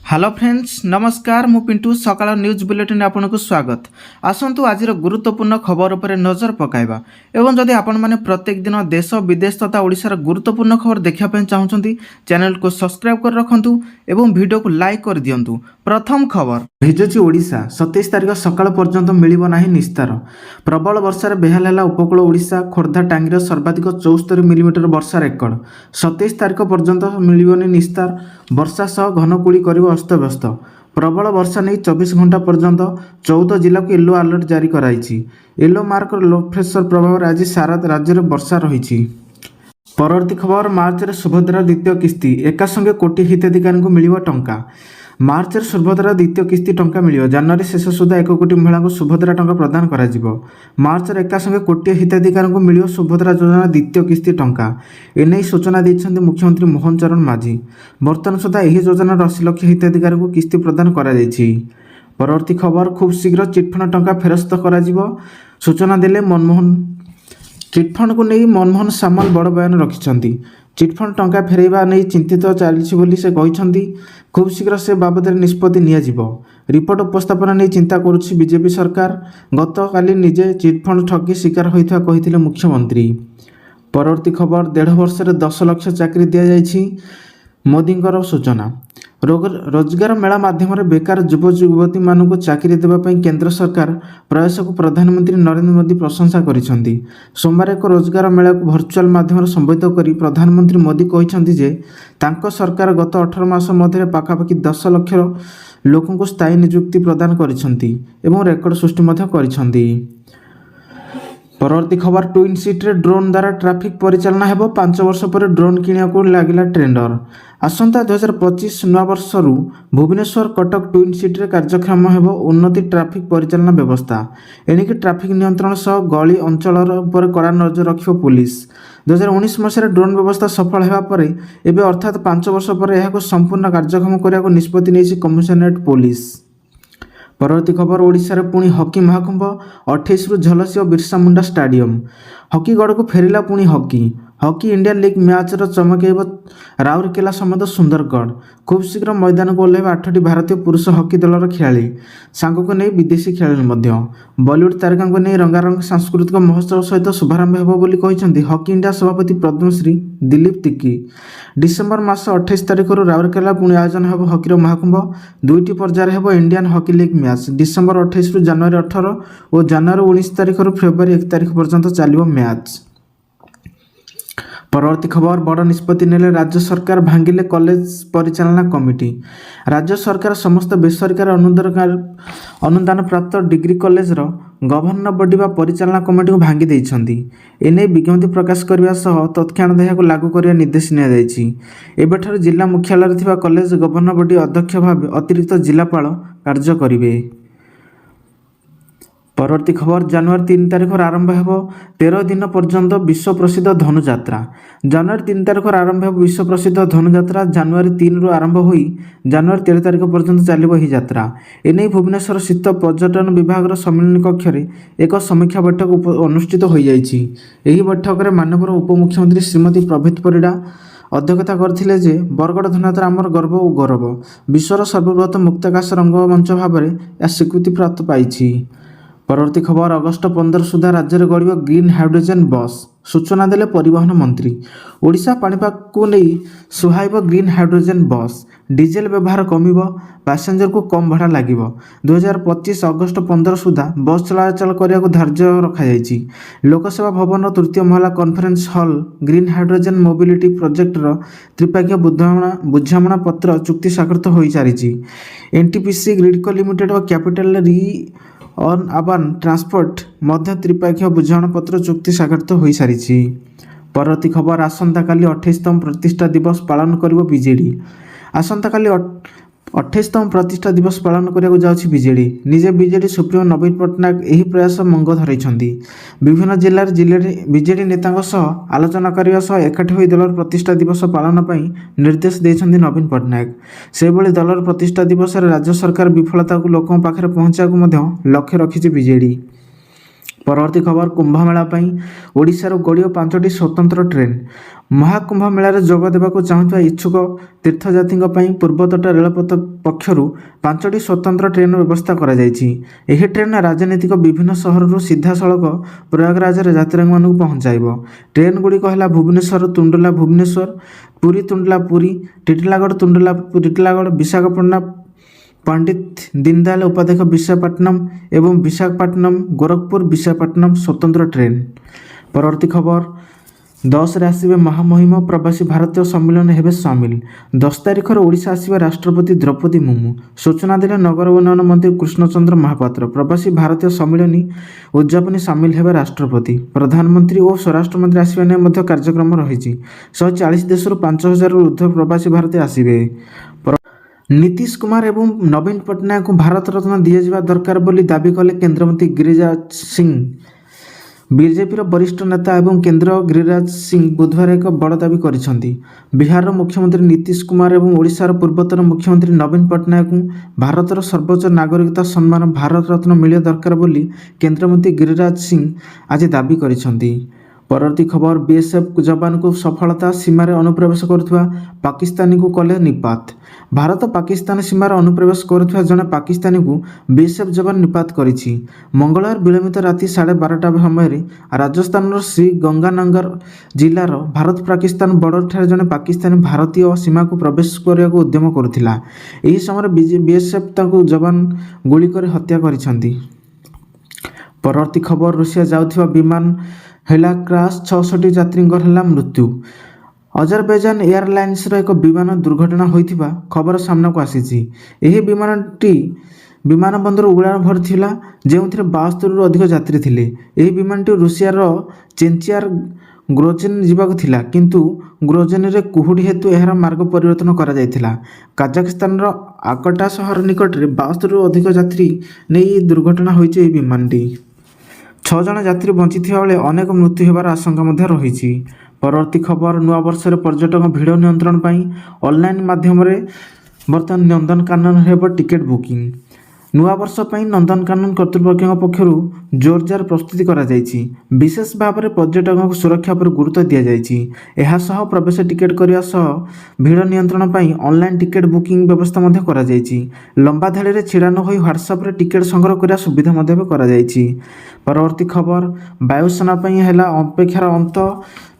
Hello friends नमस्कार मु पिंटू सकाळ न्यूज बुलेटिन आपनको स्वागत। आसंतु आजिर गुरुत्वपूर्ण खबर उपर नजर पकाइबा एवं जदि आपण माने प्रत्येक दिन देश विदेश तथा ओडिशार गुरुत्वपूर्ण खबर देखिया ପାଇଁ चाहउछंती चैनल को सब्सक्राइब कर रखंतु एवं वीडियो को लाइक कर दियंतु। प्रथम खबर भिजुची ओडिशा 27 तारिख सकाळ पर्यंत मिलिबो नाही निस्तार। प्रबल वर्षार बेहाल हैला उपकूल ओडिशा खोर्धा टांगीर सर्वाधिक 74 मिलीमीटर वर्षा रेकर्ड। 27 तारिख पर्यंत मिलिबोनी निस्तार वर्षा सह घनकुड़ी करिवो अस्तव्यस्त। प्रबल वर्षा नहीं 24 घंटा पर्यंत 14 जिला को येलो अलर्ट जारी कराई। येलो मार्क लो प्रेशर प्रभाव आज सारा राज्य में वर्षा रही। परवर्ती खबर मार्च रे सुभद्रा द्वितीय किस्ती एका संगे कोटी हिताधिकारी को मिलिबो टंका। मार्च रे सुभद्रा द्वितीय किस्ती टंका मिलिबो। जनवरी शेष सुधा 1 कोटी महिला को सुभद्रा टंका प्रदान करा जिवो। मार्च रे एका संगे कोटी हिताधिकारी को मिलिबो सुभद्रा योजना द्वितीय किस्ती टंका। एने सूचना दैछन्ते मुख्यमंत्री मोहन चरण माझी। वर्तमान सुधा एही योजना 80 लाख हिताधिकारी को किस्ती प्रदान करा जायछि। परवर्ती खबर खूब शीघ्र चिटफंड टंका फेरस्त करा जिवो सूचना देले मनमोहन। चिटफंड को नहीं मनमोहन सामल बड़ बयान रखिछन्ती। चिटफंड टंका फेरैबा नहीं चिंतित चलिछि बोली से कहिछन्ती। खूब शीघ्र से बाबद निष्पत्ति निया जिवो। रिपोर्ट उपस्थापन नहीं चिंता करुछि बीजेपी सरकार। गतकाली निजे चिटफंड ठगी शिकार होइथा कहिथिले मुख्यमंत्री। परवर्ती खबर 1.5 वर्ष रे 10 लाख चाकरी दिया जायछि मोदींकर सूचना। रोजगार मेला माध्यम बेकार युव युवती मानक चाकरी देवाई केंद्र सरकार प्रयास को प्रधानमंत्री नरेंद्र मोदी प्रशंसा करिसेंती। सोमवार एक रोजगार मेला को भर्चुआल माध्यम संबोधित करी प्रधानमंत्री मोदी कहिसेंती जे तांको सरकार गत 18 मास मध्य पाखापाखि 10 लाख लोकों को स्थायी नियुक्ति प्रदान करिसेंती एवं रेकर्ड सृष्टि मध्य करिसेंती। परवर्ती खबर ट्विन सिटी ड्रोन द्वारा ट्राफिक परिचालना हेबो। 5 वर्ष पर ड्रोन किनिया को लागिला टेंडर। आसंता 2025 नवा वर्ष रु भुवनेश्वर कटक ट्विन सिटी कार्यक्रम हेबो उन्नति ट्राफिक परिचालना व्यवस्था। एणिकी ट्राफिक नियंत्रण सह गली अंचल पर कड़ा नजर रखिबो पुलिस। 2019 मसीह ड्रोन व्यवस्था सफल हेबा परे एबे अर्थात 5 वर्ष पर एहाको संपूर्ण कार्यक्रम करिया निष्पत्ति नेछि कमिशनरेट पुलिस। परवर्ती खबर ओडिशा रे पुणी हॉकी महाकुंभ 28 रु झलसी और बिरसा मुंडा स्टाडियम। हॉकी गड़ को फेरिला पुणी हॉकी इंडिया लीग मैच चमकेब राउरकेला समेत सुंदरगढ़। खूब शीघ्र मैदान को ओह्लैब 8टी भारतीय पुरुष हॉकी दलर खेलाड़ी सांग को नहीं विदेशी खेलाड़ी। बॉलीवुड तारका को नहीं रंगारंग सांस्कृतिक महोत्सव सहित शुभारंभ हेबो बोली कहिसेंती हॉकी इंडिया सभापति पद्मश्री दिलीप तिक्की। डिसेम्बर मास 28 तारिख राउरकेला पुणी आयोजन हेबो हॉकी महाकुंभ। 2टी पर्यायर हेबो Indian hockey league match. December 28 रु जनवरी 18 और जनवरी 19 तारिख रु फेब्रुआरी 1 तारिख पर्यंत चलिबो मैच। परवर्ती खबर बड़ निष्पत्ति नेले राज्य सरकार भांगिले कॉलेज परिचालना कमिटी। राज्य सरकार समस्त बेसरकारी अनुदान प्राप्त डिग्री कॉलेज रो गवर्नर बॉडी बा परिचालना कमिटी को भांगी देइछन्ती। एने विज्ञप्ति प्रकाश करबा सह तत्क्षणात एहाको लागू करिया निर्देश निया जायछि। एबेठार जिला मुख्यालय थिबा कॉलेज गवर्नर बॉडी अध्यक्ष भाव अतिरिक्त जिलापाल कार्य करिवे। परवर्ती खबर जनवरी 3 तारिख आरंभ हो 13 दिन पर्यंत विश्व प्रसिद्ध धनुयात्रा। जनवरी 3 तारिख आरंभ हो विश्व प्रसिद्ध धनुयात्रा। जनवरी 3 रु आरंभ होई जनवरी 13 तारिख पर्यंत चलिबो ही यात्रा। एने भुवनेश्वर स्थित पर्यटन विभाग सम्मेलन कक्ष रे एक समीक्षा बैठक अनुष्ठित हो जायछि। एही बैठक रे माननीय उपमुख्यमंत्री श्रीमती प्रभृत परिडा अध्यक्षता करथिले जे बरगड़ धनुयात्रा आमर गर्व और गौरव। विश्वर सर्वबृहत मुक्ताकाश रंगमंच भाव में यह स्वीकृति प्राप्त पाइछि। परवर्ती खबर अगस्त 15 सुधा राज्य में गड़ब ग्रीन हाइड्रोजन बस। सूचना देले परिवहन मंत्री। ओडिशा पाणीपाग को नहीं सुहाइब ग्रीन हाइड्रोजन बस। डीजेल व्यवहार कमिब पैसेंजर को कम भाड़ा लगे। 2025 अगस्त 15 सुधा बस चलाचल करने को धार्य रखाई। लोकसेवा भवन तृतीय महला conference hall green hydrogen mobility प्रोजेक्टर त्रिपाक्षीय बुझामणा पत्र चुक्ति स्वाक्षरित हो सारी। एनटीपीसी ग्रिडको लिमिटेड और capital region urban transport मध्य त्रिपाक्षीय बुझामणा पत्र चुक्ति स्वाक्षरित हो सारी। परवर्ती खबर आसंता काली 28तम प्रतिष्ठा दिवस पालन करिवो बीजेडी। आसंता काली 28तम प्रतिष्ठा दिवस पालन करिया जाउछि बीजेडी। निजे बीजेडी सुप्रीमो नवीन पट्टनायक एही प्रयास मंग धरैछन्ती। विभिन्न जिल्लार बीजेडी नेतांक सह आलोचना करिया सह एकाठी होई दलर प्रतिष्ठा दिवस पालन पई निर्देश दैछन्ती नवीन पट्टनायक। सेबोली दलर प्रतिष्ठा दिवस रे राज्य सरकार विफलता को लोकन पाखरे पहुंचा को मध्य लक्ष्य रखिछि बीजेडी। ପରବର୍ତ୍ତୀ ଖବର କୁମ୍ଭମେଳା ପାଇଁ ଓଡ଼ିଶାରୁ ଗଡ଼ିବ 5ଟି ସ୍ୱତନ୍ତ୍ର ଟ୍ରେନ୍। ମହାକୁମ୍ଭ ମେଳାରେ ଯୋଗ ଦେବାକୁ ଚାହୁଁଥିବା ଇଚ୍ଛୁକ ତୀର୍ଥଯାତ୍ରୀଙ୍କ ପାଇଁ ପୂର୍ବତଟ ରେଳପଥ ପକ୍ଷରୁ 5ଟି ସ୍ୱତନ୍ତ୍ର ଟ୍ରେନ୍ର ବ୍ୟବସ୍ଥା କରାଯାଇଛି। ଏହି ଟ୍ରେନ୍ ରାଜନୈତିକ ବିଭିନ୍ନ ସହରରୁ ସିଧାସଳଖ ପ୍ରୟାଗରାଜରେ ଯାତ୍ରୀମାନଙ୍କୁ ପହଞ୍ଚାଇବ। ଟ୍ରେନ୍ଗୁଡ଼ିକ ହେଲା ଭୁବନେଶ୍ୱର ତୁଣ୍ଡଲା ଭୁବନେଶ୍ୱର, ପୁରୀ ତୁଣ୍ଡଲା ପୁରୀ, ଟିଟିଲାଗଡ଼ ତୁଣ୍ଡଲା ଟିଟିଲାଗଡ଼, ବିଶାଖାପଟ୍ଟନମ पंडित दीनदयाल उपाध्याय विशाखापट्टनम एवं विशाखापट्टनम गोरखपुर विशाखापट्टनम स्वतंत्र ट्रेन। परवर्ती खबर 10 रे आसवे महामहिम प्रवासी भारतीय सम्मेलन हेबे सामिल। 10 तारिख ओडिशा आसवे राष्ट्रपति द्रौपदी मुर्मू। सूचना देले नगर उन्नयन मंत्री कृष्णचंद्र महापात्र। प्रवासी भारतीय सम्मेलनी उद्यापनी सामिल हेबे राष्ट्रपति, प्रधानमंत्री और स्वराष्ट्र मंत्री आसवे ने मध्य कार्यक्रम रही। 140 देशर 5000 ऊर्ध्व प्रवासी भारतीय आसवे। नीतीश कुमार एवं नवीन पट्टनायक को भारत रत्न दिया दरकार बोली दाबी कले केंद्रमंत्री गिरिराज सिंह। बीजेपी वरिष्ठ नेता एवं केंद्र गिरिराज सिंह बुधवार एक बड़ दाबी करिसेंती। बिहार मुख्यमंत्री नीतीश कुमार एवं ओडिशार पूर्वतन मुख्यमंत्री नवीन पट्टनायक को भारतर सर्वोच्च नागरिकता सम्मान भारत रत्न मिलिया दरकार बोली केंद्रमंत्री गिरिराज सिंह आज दाबी करिसेंती। परवर्ती खबर बीएसएफ जवान को सफलता सीमार अनुप्रवेश करुवा पाकिस्तानी को कले निपात। भारत पाकिस्तान सीमार अनुप्रवेश करुवा जड़े पाकिस्तानी को बीएसएफ जवान निपात करिछि। मंगलवार विलंबित राति 12:30 समय राजस्थान श्री गंगानगर जिलार भारत पाकिस्तान बॉर्डर ठारे जड़े पाकिस्तानी भारतीय सीमा को प्रवेश करने को उद्यम करुथिला। एही समय बीएसएफ तांको जवान गुली कर हत्या करिसेंती। परवर्ती खबर रूसिया जाउथिबा विमान हेला क्राश 66 यात्रींकर हेला मृत्यु। अजरबैजान एयरलाइंस एक विमान दुर्घटना होइथिबा खबर सामना को आसीछि। एही विमानटी विमानबंदर उड़ान भरथिला जेउथिरे 72 रु अधिक यात्री थिले। एही विमानटी रूसियार चेंचियार ग्रोजेन जीवाक थिला, किंतु ग्रोजेन रे कुहुडी हेतु एहार मार्ग परिवर्तन करा जायथिला। काजाखस्तान रो आकटा शहर निकट रे 72 रु अधिक यात्री नै दुर्घटना होइछि। एही विमानटी 6 जन यात्री बंची बेले अनेक मृत्यु होबार आशंका रही। परवर्ती खबर नुआ वर्ष पर्यटक भिड़ नियंत्रण पर ऑनलाइन माध्यम बर्तमान नंदनकानन हेब टिकेट बुकिंग। नुआ वर्ष पर नंदनकानन कर्तृपक्ष पक्षर जोरदार प्रस्तुति करा जायछि। विशेष भाव में पर्यटकों सुरक्षा पर गुरुत्व दि जाए। प्रवेश टिकेट करने भिड़ नियंत्रण पर ऑनलाइन टिकेट बुकिंग व्यवस्था करा जायछि। लंबा धाड़ी में छिड़ा न होई व्हाट्सएप रे टिकेट संग्रह करने सुविधा करा जायछि। परवर्ती खबर वायुसेना है अपेक्षार अंत।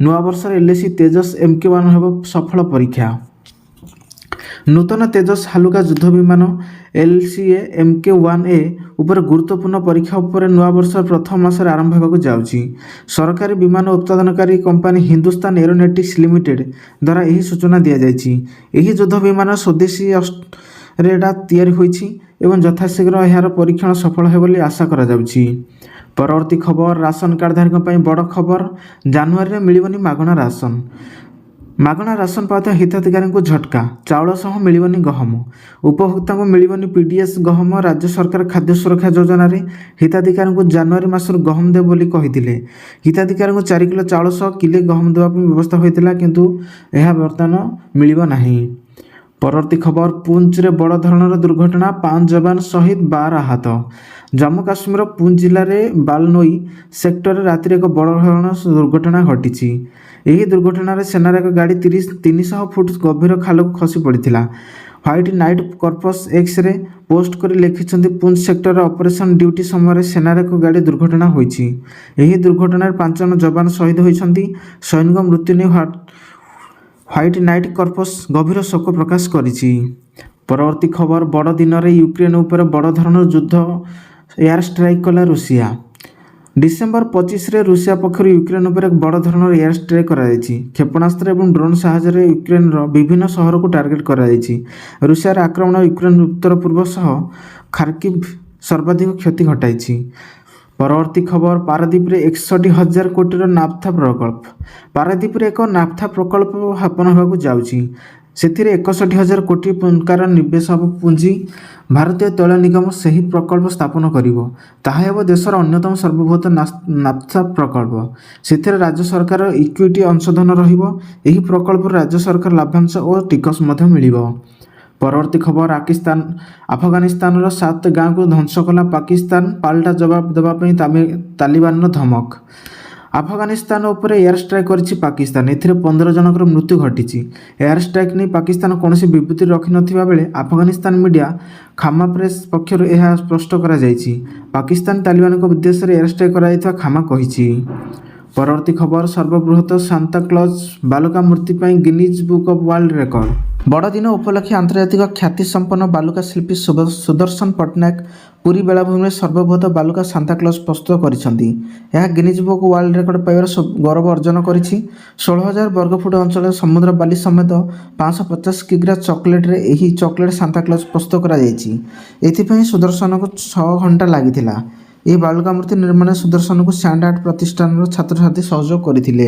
नुआ वर्ष एलएसी तेजस MK1 हेब सफल परीक्षा। नूतन तेजस हालुका युद्ध विमान LCA MK1A उपर गुरुत्वपूर्ण परीक्षा उपर नुआ वर्ष प्रथम मास आरंभ होगा जाउछि। सरकारी विमान उत्पादनकारी कंपनी हिंदुस्तान एरोनॉटिक्स लिमिटेड द्वारा यही सूचना दि जायछि। एही युद्ध विमान स्वदेशी रेडा तैयारी होइछि एवं यथाशीघ्र यार परीक्षण सफल हो बोली आशा करा जाउछि। परवर्ती खबर राशन कार्डधारी ପାଇଁ बड़ खबर। जनवरी में मिलबनी मागणा राशन। मागणा राशन पाता हिताधिकारी को झटका। चाउल सह मिलबनी गहम। उपभोक्ता को मिलबनी PDS गहम। राज्य सरकार खाद्य सुरक्षा योजना रे हिताधिकारी को जनवरी मासर गहम दे बोली कहिथिले। हिताधिकारी को 4 किलो चाउल सह किले गहम देवा व्यवस्था होइतिला, किंतु यह वर्तमान मिलिबो नाही। परवर्ती खबर पुंछ रे बड़ धरणर दुर्घटना, 5 जवान शहीद 12 आहत। जम्मू काश्मीर पुंछ जिले में बालनोई सेक्टर राति एक बड़ धरण दुर्घटना घटी। यही दुर्घटना सेनार एक गाड़ी 300 फुट गभीर खाल को खसी पड़ा। White night corpus X ray post कर लिखिं पुंछ सेक्टर ऑपरेशन ड्यूटी समय सेनार एक गाड़ी दुर्घटना होती। यही दुर्घटना 5 जन जवान शहीद होती। सैनिक मृत्यु नहीं व्हाइट नाइट कर्पस गभीर शोक प्रकाश करिछि। परवर्ती खबर बड़ दिन में यूक्रेन उपर बड़ धरण युद्ध एयर स्ट्राइक कला रूसिया। डिसेम्बर 25 रे रूसिया पक्षर यूक्रेन उपर एक बड़ धरण एयर स्ट्राइक करा जायछि। क्षेपणास्त्र एवं ड्रोन साहाय्य यूक्रेन विभिन्न सहर को टार्गेट करा जायछि। रूसियार आक्रमण यूक्रेन उत्तर पूर्व सह खार्किव सर्वाधिक क्षति घटाइछि। परवर्ती खबर पारादीप रे 61,000 कोटी नाफ्था प्रकल्प। पारादीप रे एक नाफ्था प्रकल्प स्थापन होगा जाउछि। सेथिरे 61,000 कोटी टंकार निवेश पुंजी भारतीय तैल निगम सही प्रकल्प स्थापन करिवो। ताहा हेबो देशर अन्यतम सर्वबृहत नाफ्था प्रकल्प। सेथिरे राज्य सरकार इक्विटी अंशधन रहिबो। एही प्रकल्प राज्य सरकार लाभांश और टिकस मध्य मिलिबो। ପରବର୍ତ୍ତୀ ଖବର ଆଫଗାନିସ୍ତାନର 7 ଗାଁକୁ ଧ୍ୱଂସ କଲା ପାକିସ୍ତାନ, ପାଲଟା ଜବାବ ଦେବା ପାଇଁ ତାଲିବାନର ଧମକ। ଆଫଗାନିସ୍ତାନ ଉପରେ ଏୟାର ଷ୍ଟ୍ରାଇକ୍ କରିଛି ପାକିସ୍ତାନ। ଏଥିରେ 15 ଜଣଙ୍କର ମୃତ୍ୟୁ ଘଟିଛି। ଏୟାର ଷ୍ଟ୍ରାଇକ୍ ନେଇ ପାକିସ୍ତାନ କୌଣସି ବିବୃତ୍ତି ରଖିନଥିବା ବେଳେ ଆଫଗାନିସ୍ତାନ ମିଡ଼ିଆ ଖାମା ପ୍ରେସ୍ ପକ୍ଷରୁ ଏହା ସ୍ପଷ୍ଟ କରାଯାଇଛି। ପାକିସ୍ତାନ ତାଲିବାନଙ୍କ ଉଦ୍ଦେଶ୍ୟରେ ଏୟାର ଷ୍ଟ୍ରାଇକ୍ କରାଯାଇଥିବା ଖାମା କହିଛି। ପରବର୍ତ୍ତୀ ଖବର ସର୍ବବୃହତ ସାନ୍ତାକ୍ଲଜ ବାଲୁକା ମୂର୍ତ୍ତି ପାଇଁ Guinness book of world record. ବଡ଼ଦିନ ଉପଲକ୍ଷେ ଆନ୍ତର୍ଜାତିକ ଖ୍ୟାତିସମ୍ପନ୍ନ ବାଲୁକା ଶିଳ୍ପୀ ସୁଦର୍ଶନ ପଟ୍ଟନାୟକ ପୁରୀ ବେଳାଭୂମିରେ ସର୍ବବୃହତ ବାଲୁକା ସାନ୍ତାକ୍ଲଜ ପ୍ରସ୍ତୁତ କରିଛନ୍ତି। ଏହା ଗିନିଜ୍ ବୁକ୍ ୱାର୍ଲଡ ରେକର୍ଡ ପାଇବାର ଗୌରବ ଅର୍ଜନ କରିଛି। 16,000 ବର୍ଗଫୁଟ ଅଞ୍ଚଳରେ ସମୁଦ୍ର ବାଲି ସମେତ 550 କିଗ୍ରା ଚକୋଲେଟରେ ଏହି ଚକୋଲେଟ ସାନ୍ତାକ୍ଲଜ ପ୍ରସ୍ତୁତ କରାଯାଇଛି। ଏଥିପାଇଁ ସୁଦର୍ଶନକୁ 6 ଘଣ୍ଟା ଲାଗିଥିଲା। ଏହି ବାଲୁକା ମୂର୍ତ୍ତି ନିର୍ମାଣରେ ସୁଦର୍ଶନକୁ ସ୍ୟାଣ୍ଡ ଆର୍ଟ ପ୍ରତିଷ୍ଠାନର ଛାତ୍ରଛାତ୍ରୀ ସହଯୋଗ କରିଥିଲେ।